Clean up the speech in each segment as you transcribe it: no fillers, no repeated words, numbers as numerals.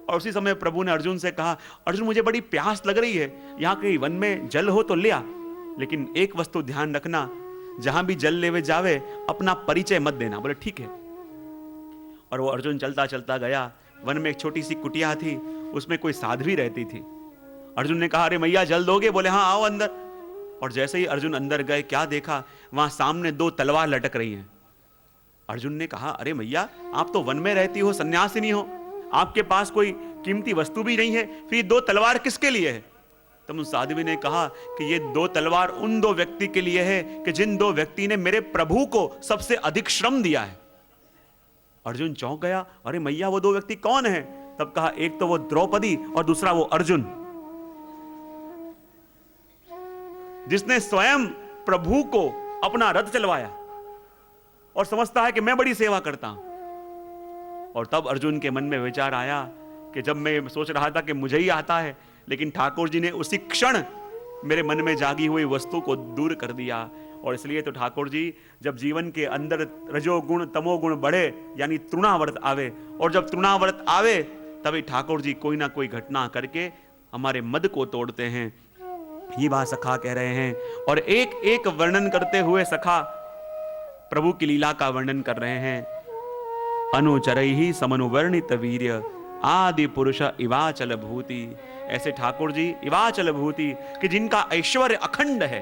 और उसी समय प्रभु ने अर्जुन से कहा, अर्जुन मुझे बड़ी प्यास लग रही है, यहाँ कहीं वन में जल हो तो ले आ, लेकिन एक वस्तु ध्यान रखना, जहां भी जल लेवे जावे अपना परिचय मत देना। बोले ठीक है। और वो अर्जुन चलता चलता गया। वन में एक छोटी सी कुटिया थी, उसमें कोई साध्वी रहती थी। अर्जुन ने कहा, अरे मैया जल दोगे? बोले हाँ आओ अंदर। और जैसे ही अर्जुन अंदर गए, क्या देखा, वहां सामने 2 तलवार लटक रही हैं। अर्जुन ने कहा, अरे मैया आप तो वन में रहती हो, सन्यासिनी हो, आपके पास कोई कीमती वस्तु भी नहीं है, फिर 2 तलवार किसके लिए है? तब उस साध्वी ने कहा कि ये 2 तलवार उन 2 व्यक्ति के लिए है कि जिन 2 व्यक्ति ने मेरे प्रभु को सबसे अधिक श्रम दिया है। अर्जुन चौंक गया, अरे मैया वो 2 व्यक्ति कौन है? तब कहा, एक तो वो द्रौपदी और दूसरा वो अर्जुन, जिसने स्वयं प्रभु को अपना रथ चलवाया और समझता है कि मैं बड़ी सेवा करता हूं। और तब अर्जुन के मन में विचार आया कि जब मैं सोच रहा था कि मुझे ही आता है, लेकिन ठाकुर जी ने उसी क्षण मेरे मन में जागी हुई वस्तु को दूर कर दिया। और इसलिए तो ठाकुर जी जब जीवन के अंदर रजोगुण तमोगुण बढ़े, यानी तृणावर्त आवे, और जब तृणावर्त आवे तभी ठाकुर जी कोई ना कोई घटना करके हमारे मद को तोड़ते हैं। ये बात सखा कह रहे हैं। और एक एक वर्णन करते हुए सखा प्रभु की लीला का वर्णन कर रहे हैं। अनुचरैहि समनुवर्णित वीर्य आदि पुरुष इवाचल भूति। ऐसे ठाकुर जी इवाचल भूति कि जिनका ऐश्वर्य अखंड है,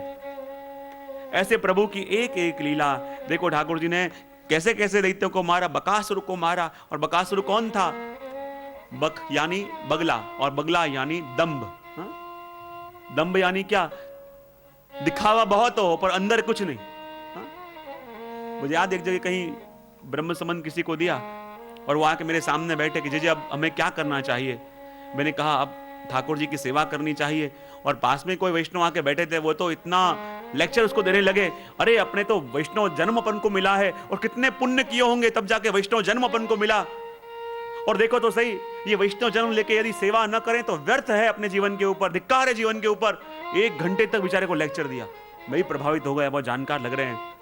ऐसे प्रभु की एक एक लीला देखो। ठाकुर जी ने कैसे कैसे दैत्यों को मारा, बकासुर को मारा। और बकासुर कौन था? बक यानी बगला, और बगला यानी दंभ। दंभ यानी क्या? दिखावा बहुत हो पर अंदर कुछ नहीं। मुझे याद एक जगह कहीं ब्रह्म संबंध किसी को दिया और वो आके मेरे सामने बैठे कि जी अब हमें क्या करना चाहिए। मैंने कहा अब ठाकुर जी की सेवा करनी चाहिए। और पास में कोई वैष्णव आके बैठे थे, वो तो इतना लेक्चर उसको देने लगे, अरे अपने तो वैष्णव जन्म अपन को मिला है और कितने पुण्य किए होंगे तब जाके वैष्णव जन्म अपन को मिला। और देखो तो सही, ये वैष्णव जन्म लेके यदि सेवा न करें तो व्यर्थ है अपने जीवन के ऊपर, धिक्कार है जीवन के ऊपर। 1 घंटे तक बेचारे को लेक्चर दिया। मैं भी प्रभावित हो गया, बहुत जानकार लग रहे हैं।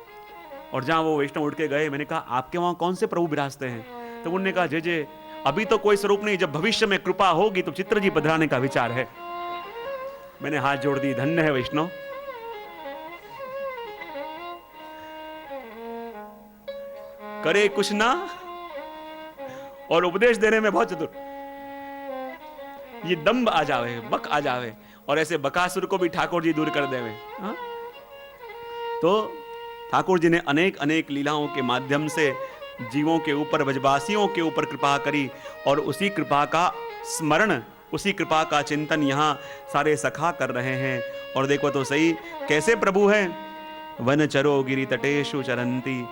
और जहां वो वैष्णव उठ के गए, मैंने कहा आपके वहां कौन से प्रभु विराजते हैं? तो उन्होंने कहा जे अभी तो कोई स्वरूप नहीं, जब भविष्य में कृपा होगी तो चित्र जी पधराने का विचार है। मैंने हाथ जोड़ दी, धन्य है वैष्णव। करे कुछ ना और उपदेश देने में बहुत चतुर। ये दंभ आ जावे, बक आ जावे, और ऐसे बकासुर को भी ठाकुर जी दूर कर देवे। तो ठाकुर जी ने अनेक अनेक लीलाओं के माध्यम से जीवों के ऊपर, ब्रजवासियों के ऊपर कृपा करी। और उसी कृपा का स्मरण, उसी कृपा का चिंतन यहाँ सारे सखा कर रहे हैं। और देखो तो सही कैसे प्रभु हैं। वन चरो गिरि तटेषु चरंती।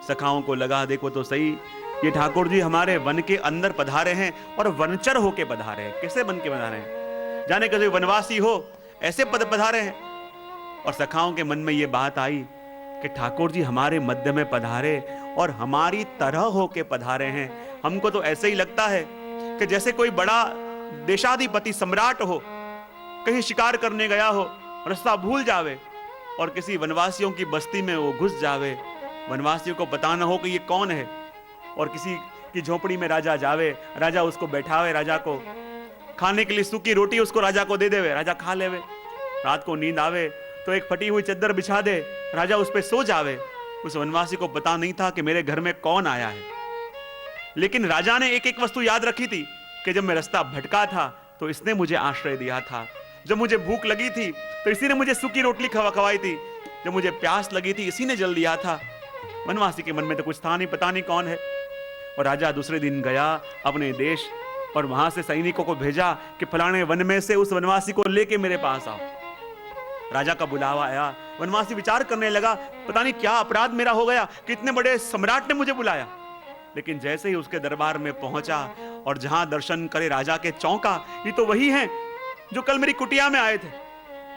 सखाओं को लगा देखो तो सही, ये ठाकुर जी हमारे वन के अंदर पधारे हैं और वनचर होके पधारे हैं। कैसे बन के पधारे हैं? जाने कैसे वनवासी हो ऐसे पद पधारे हैं। और सखाओं के मन में ये बात आई कि ठाकुर जी हमारे मध्य में पधारे और हमारी तरह होके पधारे हैं। हमको तो ऐसे ही लगता है कि जैसे कोई बड़ा देशाधिपति सम्राट हो, कहीं शिकार करने गया हो, रास्ता भूल जावे और किसी वनवासियों की बस्ती में वो घुस जावे, वनवासियों को पता न हो कि ये कौन है। और किसी की झोपड़ी में राजा जावे, राजा उसको बैठावे, राजा को खाने के लिए सूखी रोटी उसको राजा को दे देवे, राजा खा लेवे। रात को नींद आवे तो एक फटी हुई चद्दर बिछा दे, राजा उस पे सो जावे। उस वनवासी को पता नहीं था कि मेरे घर में कौन आया है। लेकिन राजा ने एक एक वस्तु याद रखी थी कि जब मैं रास्ता भटका था तो इसने मुझे आश्रय दिया था, जब मुझे भूख लगी थी तो इसी ने मुझे सूखी रोटी खवाई थी, जब मुझे प्यास लगी थी इसी ने जल दिया था। वनवासी के मन में तो कुछ था नहीं, पता नहीं कौन है। और राजा दूसरे दिन गया अपने देश और वहां से सैनिकों को भेजा कि फलाने वन में से उस वनवासी को लेके मेरे पास आओ। राजा का बुलावा आया। वनवासी विचार करने लगा, पता नहीं क्या अपराध मेरा हो गया कि इतने बड़े सम्राट ने मुझे बुलाया। लेकिन जैसे ही उसके दरबार में पहुंचा और जहां दर्शन करे राजा के चौंका, ये तो वही हैं जो कल मेरी कुटिया में आए थे,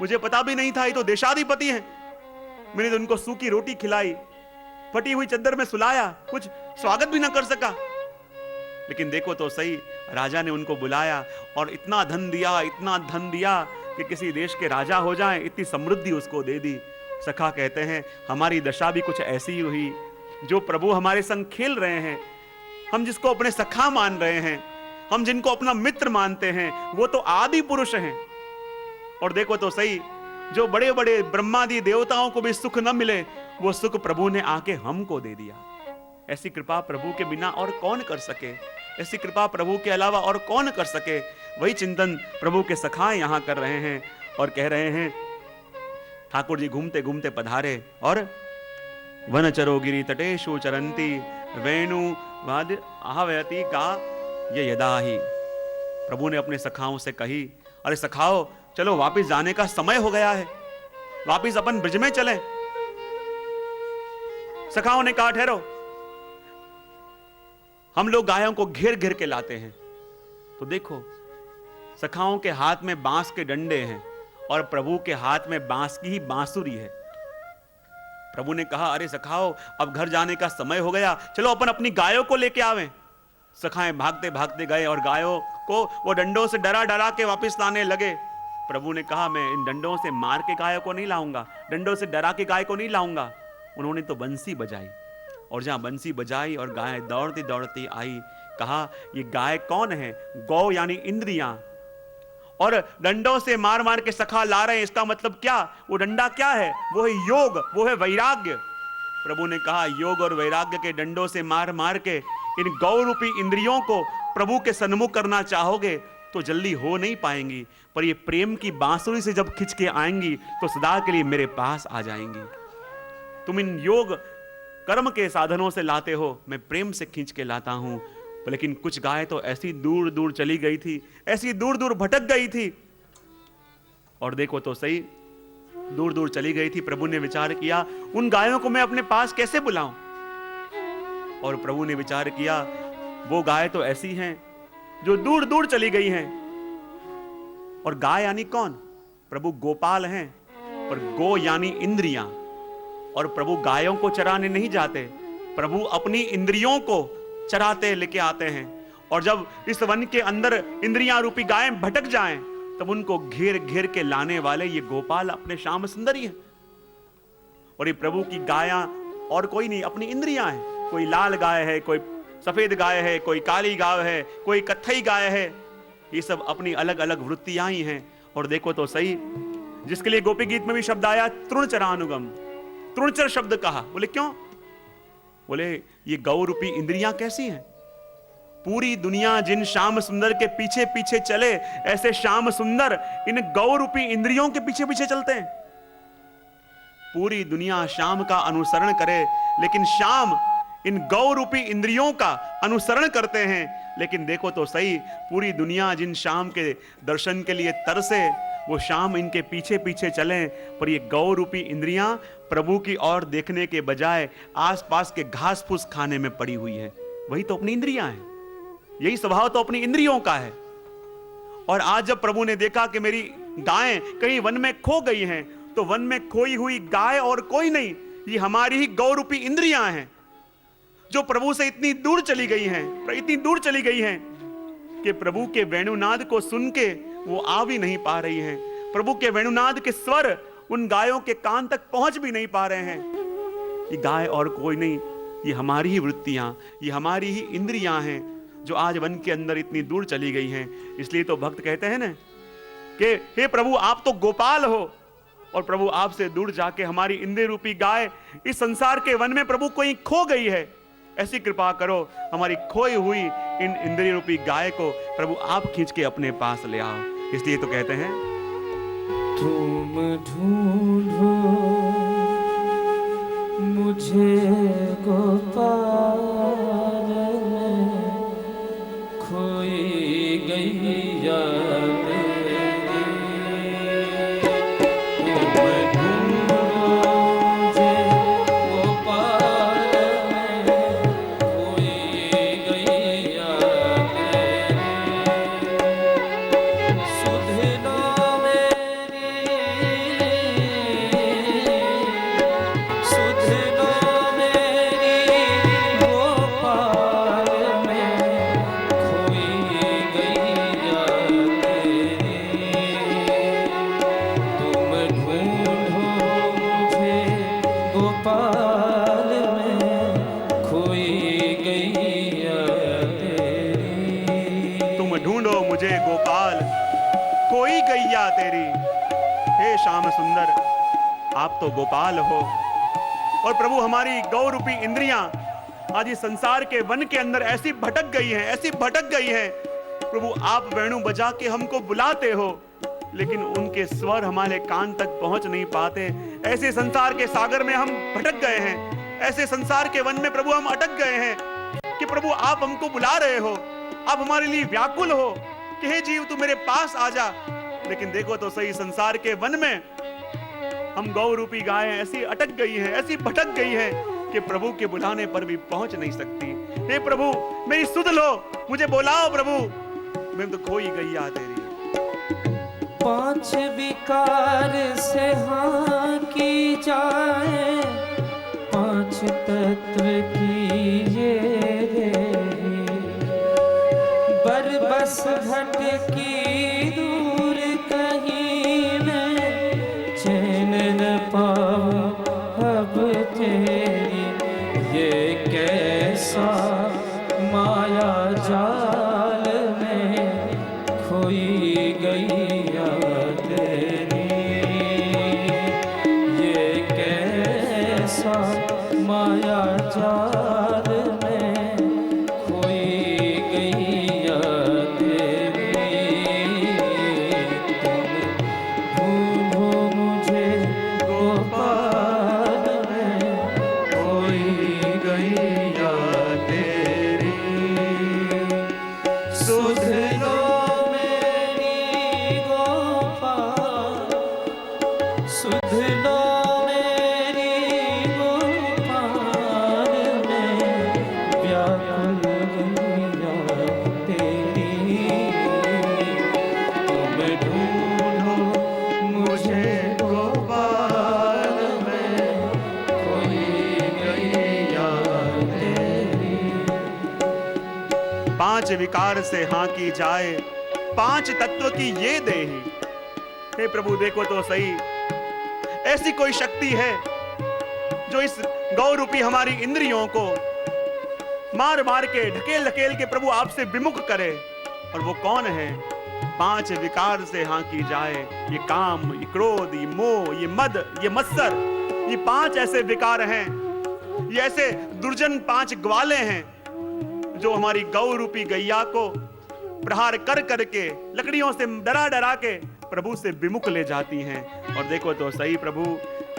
मुझे पता भी नहीं था ये तो देशाधिपति हैं। मैंने तो उनको सूखी रोटी खिलाई, फटी हुई चद्दर में सुलाया, कुछ स्वागत भी ना कर सका। लेकिन देखो तो सही, राजा ने उनको बुलाया और इतना धन दिया, इतना धन दिया कि किसी देश के राजा हो जाएं, इतनी समृद्धि उसको दे दी। सखा कहते हैं हमारी दशा भी कुछ ऐसी ही हुई। जो प्रभु हमारे संग खेल रहे हैं, हम जिसको अपने सखा मान रहे हैं, हम जिनको अपना मित्र मानते हैं, वो तो आदि पुरुष हैं। और देखो तो सही, जो बड़े बड़े ब्रह्मादि देवताओं को भी सुख न मिले, वो सुख प्रभु ने आके हमको दे दिया। ऐसी कृपा प्रभु के बिना और कौन कर सके, ऐसी कृपा प्रभु के अलावा और कौन कर सके। वही चिंतन प्रभु के सखाए यहां कर रहे हैं और कह रहे हैं, ठाकुर जी घूमते घूमते पधारे और वन चरो गिरी तटेशु चरंती वेणु वाद्य आहवयति का ये यदा ही। प्रभु ने अपने सखाओं से कही, अरे सखाओ चलो वापिस जाने का समय हो गया है, वापिस अपन ब्रिज में चलें। सखाओं ने कहा ठहरो, हम लोग गायों को घेर घेर के लाते हैं। तो देखो सखाओं के हाथ में बांस के डंडे हैं और प्रभु के हाथ में बांस की ही बांसुरी है। प्रभु ने कहा, अरे सखाओ अब घर जाने का समय हो गया, चलो अपन अपनी गायों को लेके आवें। सखाएं भागते भागते गए और गायों को वो डंडों से डरा डरा के वापस लाने लगे। प्रभु ने कहा, मैं इन डंडों से मार के गायों को नहीं लाऊंगा, डंडों से डरा के गाय को नहीं लाऊंगा। उन्होंने तो बंसी बजाई और जहां बंसी बजाई और गाय दौड़ती दौड़ती आई, कहा ये गाय कौन है? गौ यानी इंद्रियां। और डंडों से मार मार के सखा ला रहे हैं, इसका मतलब क्या? वो डंडा क्या है? वो है योग, वो है वैराग्य। प्रभु ने कहा, योग और वैराग्य के डंडों से मार मार के इन गौ रूपी इंद्रियों को प्रभु के सन्मुख करना चाहोगे तो जल्दी हो नहीं पाएंगी, पर ये प्रेम की बांसुरी से जब खिंच के आएंगी तो सदा के लिए मेरे पास आ जाएंगी। तुम इन योग कर्म के साधनों से लाते हो, मैं प्रेम से खींच के लाता हूं। लेकिन कुछ गाय तो ऐसी दूर दूर चली गई थी, ऐसी दूर दूर भटक गई थी। और देखो तो सही, दूर दूर चली गई थी। प्रभु ने विचार किया, उन गायों को मैं अपने पास कैसे बुलाऊं? और प्रभु ने विचार किया, वो गाय तो ऐसी हैं जो दूर दूर चली गई हैं। और गाय यानी कौन? प्रभु गोपाल हैं, और गो यानी इंद्रियां। और प्रभु गायों को चराने नहीं जाते, प्रभु अपनी इंद्रियों को चराते लेके आते हैं। और जब इस वन के अंदर इंद्रियां रूपी गायें भटक जाएं, तब उनको घेर घेर के लाने वाले ये गोपाल अपने श्याम सुंदर ही है। और ये प्रभु की गायां और कोई नहीं, अपनी इंद्रियां हैं। कोई लाल गाय है, कोई सफेद गाय है, कोई काली गाय है, कोई कत्थई गाय है। ये सब अपनी अलग अलग वृत्तियां ही हैं। और देखो तो सही, जिसके लिए गोपी गीत में भी शब्द आया तृणचरानुगम, तृणचर शब्द कहा। बोले क्यों? बोले ये गौ रूपी इंद्रियां कैसी हैं? पूरी दुनिया जिन श्याम सुंदर के पीछे पीछे चले, ऐसे श्याम सुंदर इन गौ रूपी इंद्रियों के पीछे पीछे चलते हैं। पूरी दुनिया श्याम का अनुसरण करे, लेकिन श्याम इन गौ रूपी इंद्रियों का अनुसरण करते हैं। लेकिन देखो तो सही, पूरी दुनिया जिन श्याम के दर्शन के लिए तरसे, वो श्याम इनके पीछे पीछे चलें, पर ये गौ रूपी इंद्रियां प्रभु की ओर देखने के बजाय आसपास के घास फूस खाने में पड़ी हुई है। वही तो अपनी इंद्रियां हैं, यही स्वभाव तो अपनी इंद्रियों का है। और आज जब प्रभु ने देखा कि मेरी गायें कहीं वन में खो गई हैं, तो वन में खोई हुई गाय और कोई नहीं, ये हमारी ही गौ रूपी इंद्रियां हैं, जो प्रभु से इतनी दूर चली गई हैं, इतनी दूर चली गई हैं कि प्रभु के वेणुनाद को सुन के वो आ भी नहीं पा रही हैं। प्रभु के वेणुनाद के स्वर उन गायों के कान तक पहुंच भी नहीं पा रहे हैं। ये गाय और कोई नहीं, ये हमारी ही वृत्तियां, ये हमारी ही इंद्रियां हैं, जो आज वन के अंदर इतनी दूर चली गई हैं। इसलिए तो भक्त कहते हैं ना कि हे प्रभु आप तो गोपाल हो, और प्रभु आपसे दूर जाके हमारी इंद्रिय रूपी गाय इस संसार के वन में प्रभु कोई खो गई है। ऐसी कृपा करो, हमारी खोई हुई इन इंद्रिय रूपी गाय को प्रभु आप खींच के अपने पास ले आओ। इसलिए तो कहते हैं, तुम ढूंढो मुझे गोपाल में, खोई गई याद मेरी। तुम ढूंढो मुझे गोपाल में, खोई गई याद मेरी। सुध लो सुध लो मेरी गोपाल मुझे गोपाल, कोई गैया तेरी। हे श्याम सुंदर, आप तो गोपाल हो। और प्रभु हमारी गौ रूपी इंद्रियां आज इस संसार के वन के अंदर ऐसी भटक गई हैं, ऐसी भटक गई हैं। प्रभु आप वेणु बजा के हमको बुलाते हो, लेकिन उनके स्वर हमारे कान तक पहुंच नहीं पाते। ऐसे संसार के सागर में हम भटक गए हैं, ऐसे संसार के वन में प्रभु हम अटक गए हैं कि प्रभु आप हमको बुला रहे हो, आप हमारे लिए व्याकुल हो कि हे जीव तू मेरे पास आ जा। लेकिन देखो तो सही, संसार के वन में हम गौ रूपी गाय ऐसी अटक गई है, ऐसी भटक गई है कि प्रभु के बुलाने पर भी पहुंच नहीं सकती। हे प्रभु मेरी सुध लो, मुझे बुलाओ प्रभु, मैं तो खोई गैया तेरी। 5 विकार से हाँ की जाए, 5 तत्व की ये बरबस भटकी दूर कहीं मैं, चैन न पाऊं अब तेरी। ये कैसा माया जाल में खोई गैया तेरी। ये कैसा माया जाल में खोई गैया तेरी। तुम ढूंढो मुझे गोपाल में खोई गैया तेरी। सुध लो मेरी गोपाल, सुध लो मेरी गोपाल में व्याकुल गैया तेरी। तुम ढूंढो मुझे गोपाल में खोई गैया तेरी। 5 विकार से हाँ की जाए, 5 तत्व की ये देही। हे प्रभु देखो तो सही, ऐसी कोई शक्ति है जो इस गौ रूपी हमारी इंद्रियों को मार मार के ढकेल ढकेल के प्रभु आपसे विमुख करे। और वो कौन है? 5 विकार से हाँ की जाए, ये काम, ये क्रोध, ये मोह, ये मद, ये मत्सर, ये 5 ऐसे विकार हैं, ये ऐसे दुर्जन 5 ग्वाले हैं जो हमारी गौ रूपी गैया को प्रहार कर करके, लकड़ियों से डरा डरा के प्रभु से विमुख ले जाती हैं। और देखो तो सही प्रभु,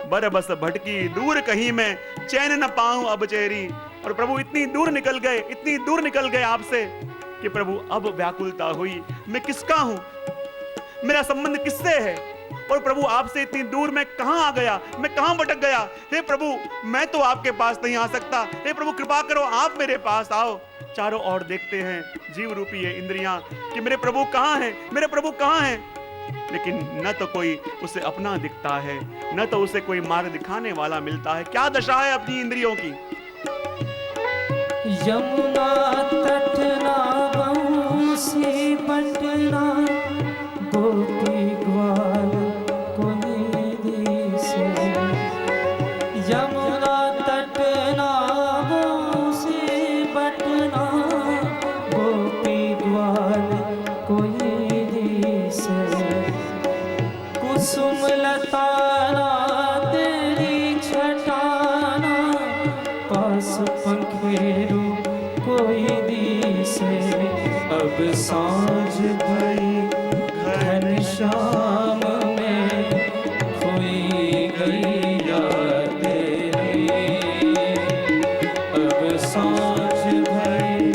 बरबस भटकी दूर कहीं मैं, चैन न पाऊं अब चेरी। और प्रभु इतनी दूर निकल गए, इतनी दूर निकल गए आपसे कि प्रभु अब व्याकुलता हुई, मैं किसका हूं, मेरा संबंध किससे है। और प्रभु आपसे इतनी दूर मैं कहां आ गया, मैं कहां भटक गया। हे प्रभु मैं तो आपके पास नहीं आ सकता, हे प्रभु कृपा करो आप मेरे पास आओ। चारों ओर देखते हैं जीव रूपी ये इंद्रियां कि मेरे प्रभु कहां हैं, मेरे प्रभु कहां हैं। लेकिन न तो कोई उसे अपना दिखता है, न तो उसे कोई मार्ग दिखाने वाला मिलता है। क्या दशा है अपनी इंद्रियों की। यमुना तट ना बंसी पटना, गोपी ग्वाल कोई दिसे। यमुना तट ना बंसी पटना, गोपी ग्वाल कोई दिसे। कुसुम लताना तेरी छटाना, पास पंखेरू कोई दिसे। अब सांझ भई घनश्याम में खोई गैया तेरी। अब सांझ भई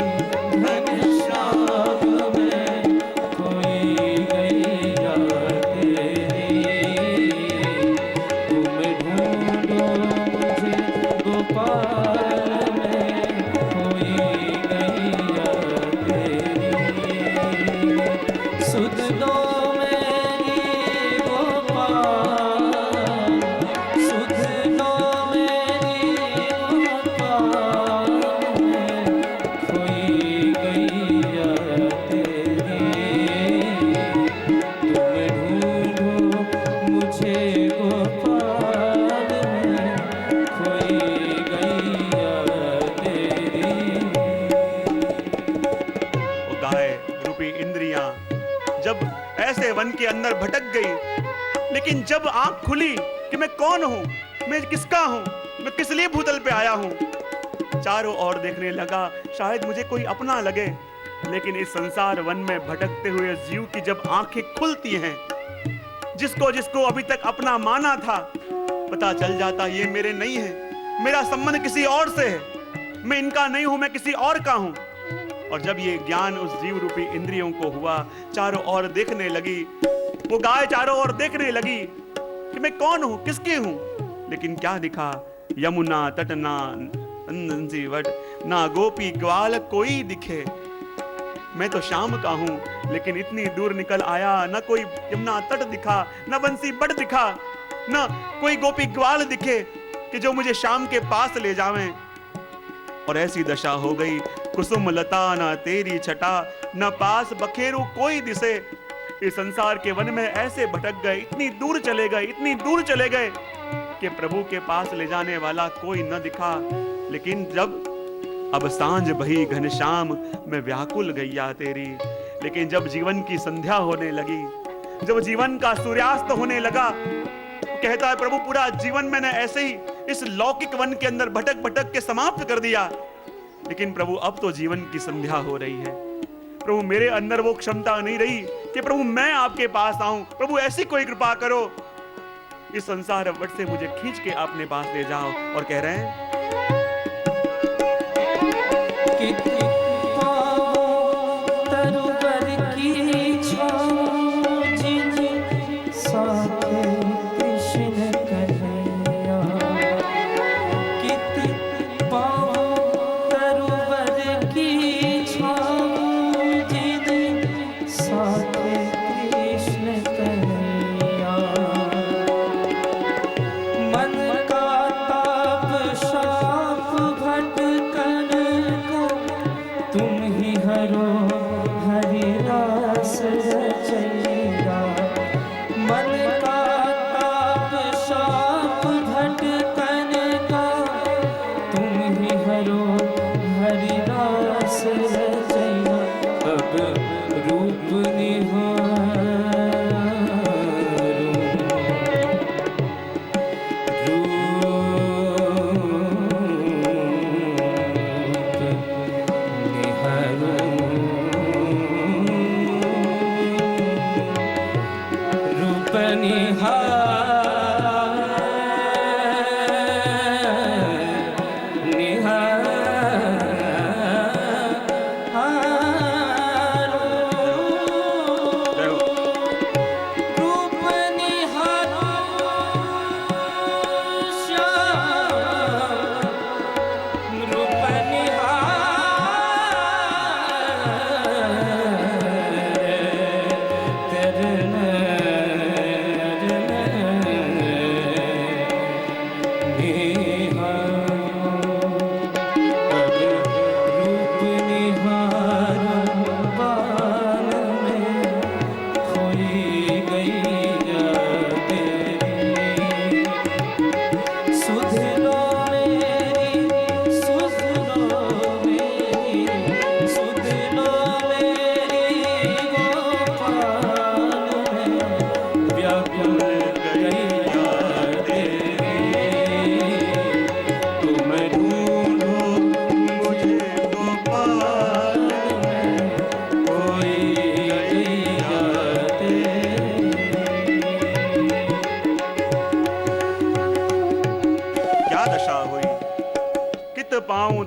घनश्याम में खोई गैया तेरी। तुम ढूंढो मुझे गोपाल में खोई गैया तेरी। सुध लो मेरी गोपाल, सुध लो मेरी गोपाल में खोई गैया तेरी। तुम ढूंढो मुझे गोपाल में खोई गैया तेरी। वो गाय रूपी इंद्रियां जब ऐसे वन के अंदर भटक गई, लेकिन जब आंख खुली कि मैं कौन हूं, मैं किसका हूं, मैं किस लिए भूतल पे आया हूं, चारों ओर देखने लगा, शायद मुझे कोई अपना लगे। लेकिन इस संसार वन में भटकते हुए जीव की जब आंखें खुलती हैं, जिसको जिसको अभी तक अपना माना था, पता चल जाता ये मेरे नहीं है, मेरा संबंध किसी और से है, मैं इनका नहीं हूं, मैं किसी और का हूं। और जब ये ज्ञान उस जीव रूपी इंद्रियों को हुआ, चारों ओर देखने लगी, वो गाय चारों ओर देखने लगी कि मैं कौन हूं, किसकी हूं। लेकिन क्या दिखा, यमुना तट ना नंसी वट, ना गोपी ग्वाल कोई दिखे। मैं तो शाम का हूं, लेकिन इतनी दूर निकल आया, न कोई यमुना तट दिखा, न बंसी बट दिखा, न कोई गोपी ग्वाल दिखे कि जो मुझे शाम के पास ले जावें। और ऐसी दशा हो गई, कुसुम लता न तेरी छटा, न पास बखेरू कोई दिसे। इस संसार के वन में ऐसे भटक गए, इतनी दूर चले गए, इतनी दूर चले गए कि प्रभु के पास ले जाने वाला कोई न दिखा। लेकिन जब अब सांझ भई घनश्याम, मैं व्याकुल गैया तेरी। लेकिन जब जीवन की संध्या होने लगी, जब जीवन का सूर्यास्त होने लगा, कहता है प्रभु पूरा जीवन मैंने ऐसे ही इस लौकिक वन के अंदर भटक भटक के समाप्त कर दिया। लेकिन प्रभु अब तो जीवन की संध्या हो रही है। प्रभु मेरे अंदर वो क्षमता नहीं रही कि प्रभु मैं आपके पास आऊं। प्रभु ऐसी कोई कृपा करो, इस संसार वट से मुझे खींच के अपने पास ले जाओ। और कह रहे हैं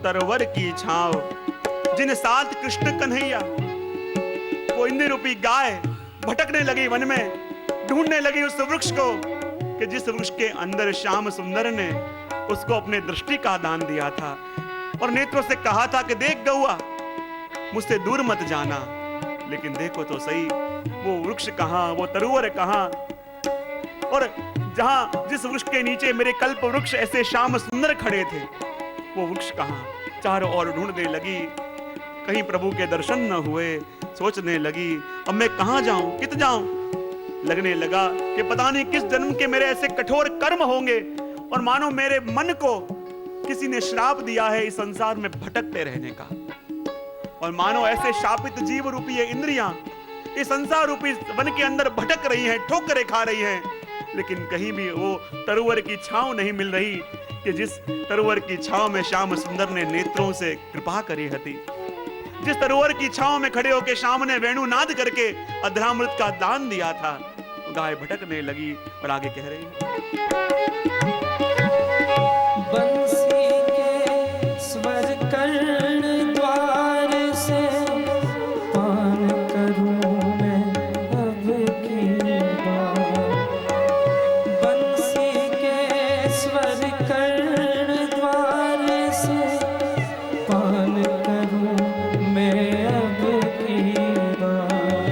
तरवर की छाव, जिन साथ कृष्ण कन्हैया। वो इंद्र रूपी गाय भटकने लगी वन में, ढूंढने लगी उस वृक्ष को कि जिस वृक्ष के अंदर श्याम सुंदर ने उसको अपने दृष्टि का दान दिया था और नेत्रों से कहा था कि देख गौआ, मुझसे दूर मत जाना। लेकिन देखो तो सही, वो वृक्ष कहां, वो तरुवर कहां, और जहां जिस वृक्ष के नीचे मेरे कल्प वृक्ष ऐसे श्याम सुंदर खड़े थे, वो वृक्ष कहां। चारों ओर ढूंढने लगी, कहीं प्रभु के दर्शन न हुए। सोचने लगी अब मैं कहां जाऊं, कित जाऊं। लगने लगा कि पता नहीं किस जन्म के मेरे ऐसे कठोर कर्म होंगे और मानो मेरे मन को किसी ने श्राप दिया है इस संसार में भटकते रहने का। और मानो ऐसे शापित जीव रूपी ये इंद्रियां इस संसार रूपी वन के अंदर भटक रही हैं, ठोकरें खा रही हैं, लेकिन कहीं भी वो तरुवर की छांव नहीं मिल रही कि जिस तरुवर की छांव में श्याम सुंदर ने नेत्रों से कृपा करी हती, जिस तरुवर की छांव में खड़े होकर श्याम ने वेणु नाद करके अधरामृत का दान दिया था। गाय भटकने लगी और आगे कह रही बंसी के स्वर कर्ण द्वार से पान करूं मैं अब की बार। बंसी के स्वर कर्ण द्वार से पान करूं मैं अब की बार।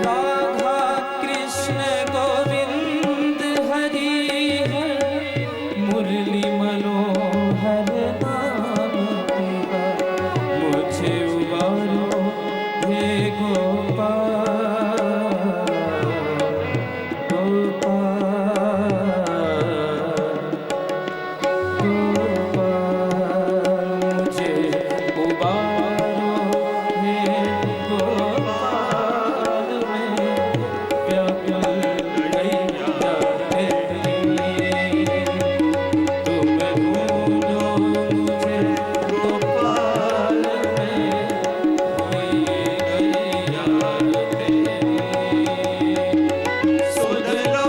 राधा कृष्ण गोविंद हरि है, मुरली मनोहर नाम तेरा। मुझे उबारो हे गोपाल, गोपाल, गोपाल। मुझे उबारो हे गोपाल, मैं व्याकुल गैया तेरी। तुम ढूंढो मुझे गोपाल, मैं खोई गैया तेरी। सुध लो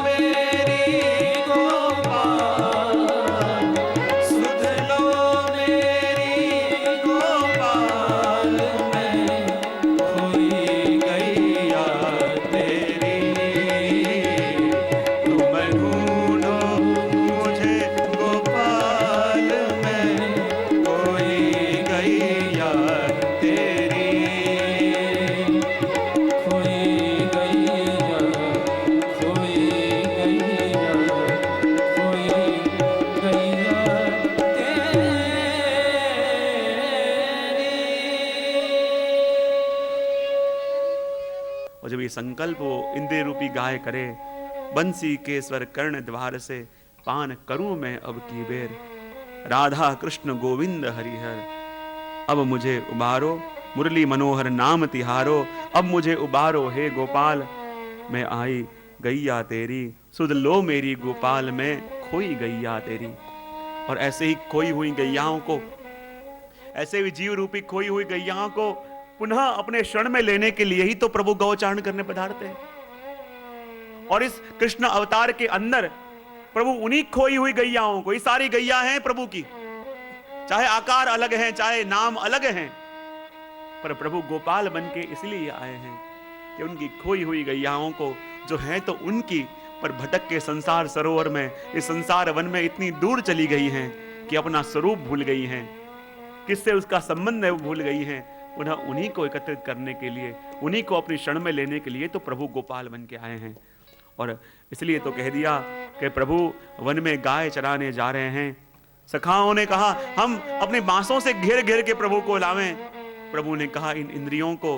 मेरी गोपाल, सुध लो मेरी गोपाल, मैं खोई गैया तेरी। तुम ढूंढो मुझे गोपाल, मैं कोई गैया तेरी। खोई गैया, खोई गैया, खोई गैया तेरी। और जब ये संकल्प वो इंद्रिय रूपी गाय करे, बंसी के स्वर कर्ण द्वार से पान करूं मैं अब की बेर। राधा कृष्ण गोविंद हरिहर, अब मुझे उबारो मुरली मनोहर नाम तिहारो। अब मुझे उबारो हे गोपाल, मैं आई गैया तेरी। सुध लो मेरी गोपाल, मैं खोई गैया तेरी। और ऐसे ही खोई हुई गैयाओं को, ऐसे भी जीव रूपी खोई हुई गैयाओं को पुनः अपने शरण में लेने के लिए ही तो प्रभु गौचारण करने पधारते हैं। और इस कृष्ण अवतार के अंदर प्रभु उन्हीं खोई हुई गैयाओं को, ये सारी गैया हैं प्रभु की, चाहे आकार अलग हैं, चाहे नाम अलग हैं, पर प्रभु गोपाल बन के इसलिए आए हैं कि उनकी खोई हुई गैयाओं को, जो है तो उनकी, पर भटक के संसार सरोवर में, इस संसार वन में इतनी दूर चली गई हैं कि अपना स्वरूप भूल गई हैं, किससे उसका संबंध है वो भूल गई हैं। उन्हें उन्हीं को एकत्रित करने के लिए, उन्हीं को अपनी शरण में लेने के लिए तो प्रभु गोपाल बन के आए हैं। और इसलिए तो कह दिया कि प्रभु वन में गाय चराने जा रहे हैं। सखाओं ने कहा हम अपने बांसों से घेर घेर के प्रभु को लावें। प्रभु ने कहा इन इंद्रियों को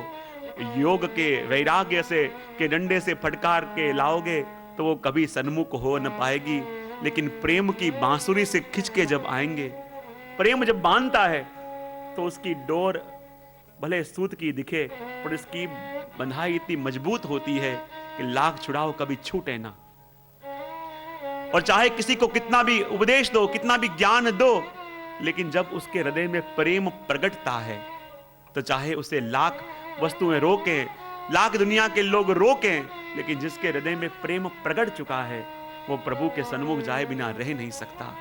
योग के वैराग्य से के डंडे से फटकार के लाओगे तो वो कभी सन्मुख हो न पाएगी, लेकिन प्रेम की बांसुरी से खिंच के जब आएंगे, प्रेम जब बांधता है तो उसकी डोर भले सूत की दिखे पर इसकी बंधाई इतनी मजबूत होती है कि लाख छुड़ाओ कभी छूटे ना। और चाहे किसी को कितना भी उपदेश दो, कितना भी ज्ञान दो, लेकिन जब उसके हृदय में प्रेम प्रकटता है तो चाहे उसे लाख वस्तुएं रोकें, लाख दुनिया के लोग रोकें, लेकिन जिसके हृदय में प्रेम प्रकट चुका है वो प्रभु के सन्मुख जाए बिना रह नहीं सकता।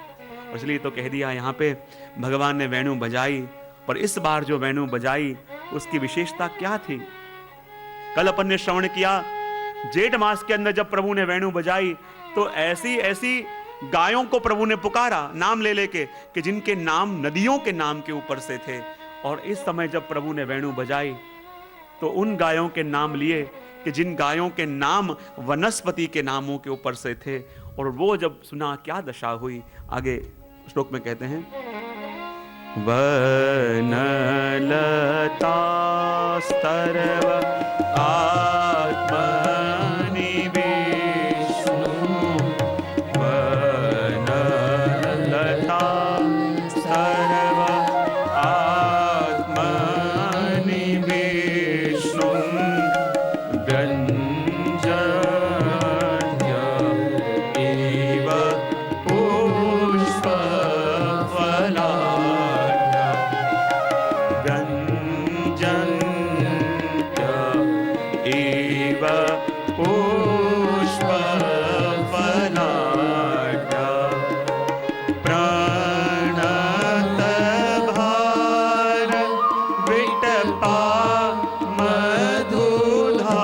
इसलिए तो कह दिया यहाँ पे भगवान ने वेणु बजाई, पर इस बार जो वेणु बजाई उसकी विशेषता क्या थी? कल अपन ने श्रवण किया, जेठ मास के अंदर जब प्रभु ने वेणु बजाई तो ऐसी ऐसी गायों को प्रभु ने पुकारा नाम ले लेके कि जिनके नाम नदियों के नाम के ऊपर से थे। और इस समय जब प्रभु ने वेणु बजाई तो उन गायों के नाम लिए कि जिन गायों के नाम वनस्पति के नामों के ऊपर से थे। और वो जब सुना क्या दशा हुई, आगे श्लोक में कहते हैं, वनलता स्तरव आत्मनि विष्णु, वनलता स्तरव आत्मनि विष्णु, विटपा मधुधारा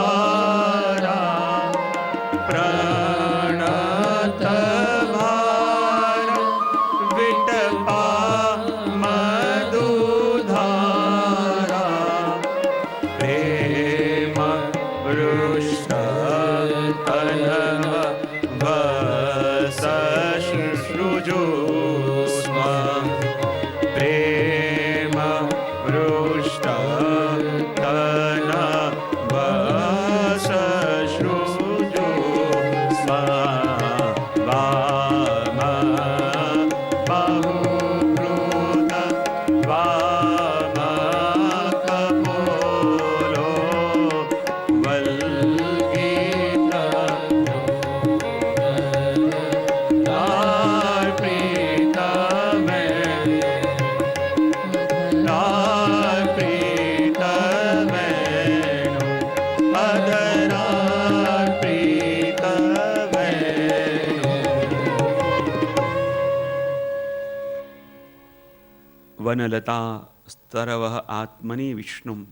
प्रणत भार विटपा मधुधारा प्रेम रुष्ट तनव वस शुश्रुजुष्म प्रेम रुष्ट तनव वस शुश्रुजुष्म वाम बहुकृत वाम कपोलो वल्गीत अर्पित वेणु अधरार्पित वेणु। वनलता स्तरवः आत्मनि विष्णुम।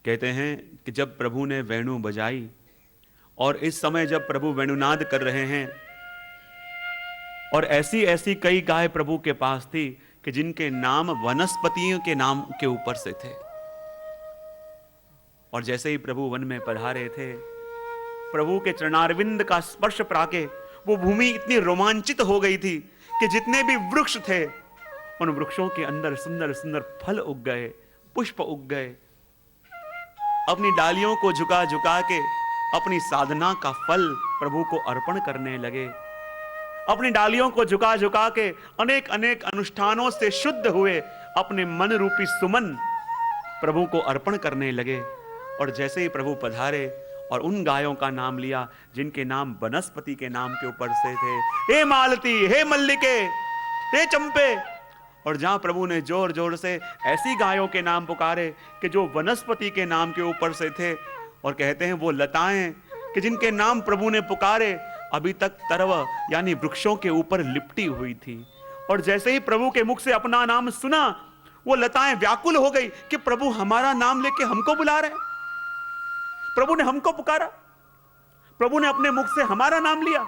कहते हैं कि जब प्रभु ने वेणु बजाई और इस समय जब प्रभु वेणुनाद कर रहे हैं और ऐसी ऐसी कई गाय प्रभु के पास थी कि जिनके नाम वनस्पतियों के नाम के ऊपर से थे। और जैसे ही प्रभु वन में पधारे थे, प्रभु के चरणारविंद का स्पर्श पाके वो भूमि इतनी रोमांचित हो गई थी कि जितने भी वृक्ष थे उन वृक्षों के अंदर सुंदर सुंदर फल उग गए, पुष्प उग गए। अपनी डालियों को झुका झुका के अपनी साधना का फल प्रभु को अर्पण करने लगे। अपनी डालियों को झुका झुका के अनेक अनेक अनुष्ठानों से शुद्ध हुए अपने मन रूपी सुमन प्रभु को अर्पण करने लगे। और जैसे ही प्रभु पधारे और उन गायों का नाम लिया जिनके नाम वनस्पति के नाम के ऊपर से थे, हे मालती, हे मल्लिके, हे चंपे। और जहां प्रभु ने जोर जोर से ऐसी गायों के नाम पुकारे कि जो वनस्पति के नाम के ऊपर से थे, और कहते हैं वो लताएं कि जिनके नाम प्रभु ने पुकारे अभी तक तरव यानी वृक्षों के ऊपर लिपटी हुई थी। और जैसे ही प्रभु के मुख से अपना नाम सुना, वो लताएं व्याकुल हो गई कि प्रभु हमारा नाम लेके हमको बुला रहे हैं, प्रभु ने हमको पुकारा, प्रभु ने अपने मुख से हमारा नाम लिया।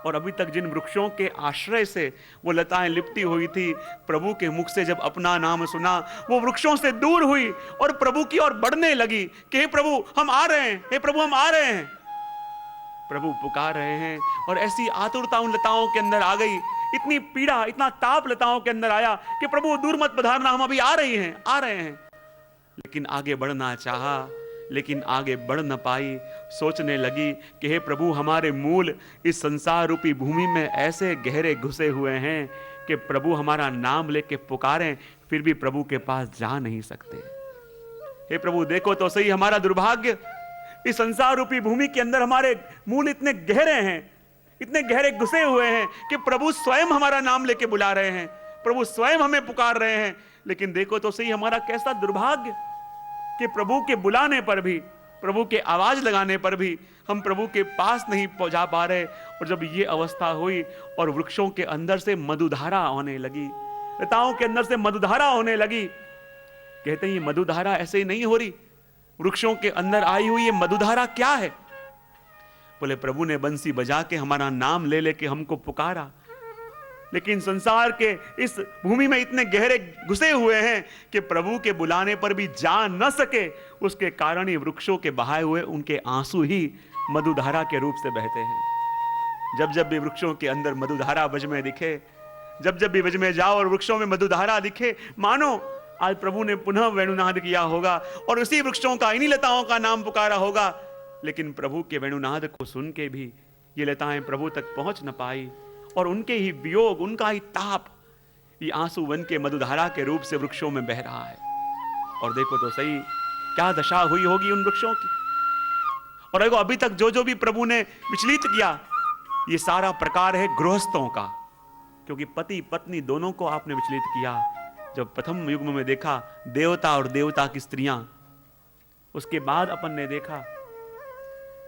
और अभी तक जिन वृक्षों के आश्रय से वो लताएं लिपटी हुई थी, प्रभु के मुख से जब अपना नाम सुना, वो वृक्षों से दूर हुई और प्रभु की ओर बढ़ने लगी कि हे प्रभु हम आ रहे हैं, हे प्रभु हम आ रहे हैं। प्रभु पुकार रहे हैं और ऐसी आतुरता उन लताओं के अंदर आ गई, इतनी पीड़ा, इतना ताप लताओं के अंदर आया कि प्रभु दूर मत पधारना, हम अभी आ रही हैं, आ रहे हैं। लेकिन आगे बढ़ना चाहा, लेकिन आगे बढ़ न पाई। सोचने लगी कि हे प्रभु हमारे मूल इस संसार रूपी भूमि में ऐसे गहरे घुसे हुए हैं कि प्रभु हमारा नाम लेके पुकारें फिर भी प्रभु के पास जा नहीं सकते। हे प्रभु देखो तो सही हमारा दुर्भाग्य, इस संसार रूपी भूमि के अंदर हमारे मूल इतने गहरे हैं, इतने गहरे घुसे हुए हैं कि प्रभु स्वयं हमारा नाम लेके बुला रहे हैं, प्रभु स्वयं हमें पुकार रहे हैं। लेकिन देखो तो सही हमारा कैसा दुर्भाग्य कि प्रभु के बुलाने पर भी, प्रभु के आवाज लगाने पर भी हम प्रभु के पास नहीं पहुंचा पा रहे। और जब ये अवस्था हुई और वृक्षों के अंदर से मधुधारा होने लगी, लताओं के अंदर से मधुधारा होने लगी, कहते हैं ये मधुधारा ऐसे ही नहीं हो रही, वृक्षों के अंदर आई हुई ये मधुधारा क्या है? बोले प्रभु ने बंसी बजा के हमारा नाम ले लेके हमको पुकारा, लेकिन संसार के इस भूमि में इतने गहरे घुसे हुए हैं कि प्रभु के बुलाने पर भी जा न सके। उसके कारण ही वृक्षों के बहाए हुए उनके आंसू ही मधुधारा के रूप से बहते हैं। जब जब भी वृक्षों के अंदर मधुधारा बज में दिखे, जब जब भी बज में जाओ और वृक्षों में मधुधारा दिखे, मानो आज प्रभु ने पुनः वेणुनाद किया होगा और उसी वृक्षों का, इन्हीं लताओं का नाम पुकारा होगा। लेकिन प्रभु के वेणुनाद को सुन के भी ये लताएं प्रभु तक पहुंच न पाई और उनके ही वियोग, उनका ही ताप, ये आंसू वन के मधुधारा के रूप से वृक्षों में बह रहा है। और देखो तो सही क्या दशा हुई होगी उन वृक्षों की। और देखो अभी तक जो जो भी प्रभु ने विचलित किया, ये सारा प्रकार है गृहस्थों का, क्योंकि पति पत्नी दोनों को आपने विचलित किया। जब प्रथम युग में देखा देवता और देवता की स्त्रियां, उसके बाद अपन ने देखा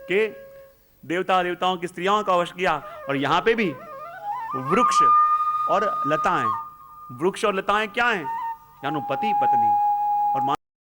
कि देवता देवताओं की स्त्रियों का वश किया। और यहां पे भी वृक्ष और लताएं, वृक्ष और लताएं क्या हैं? यानी पति पत्नी।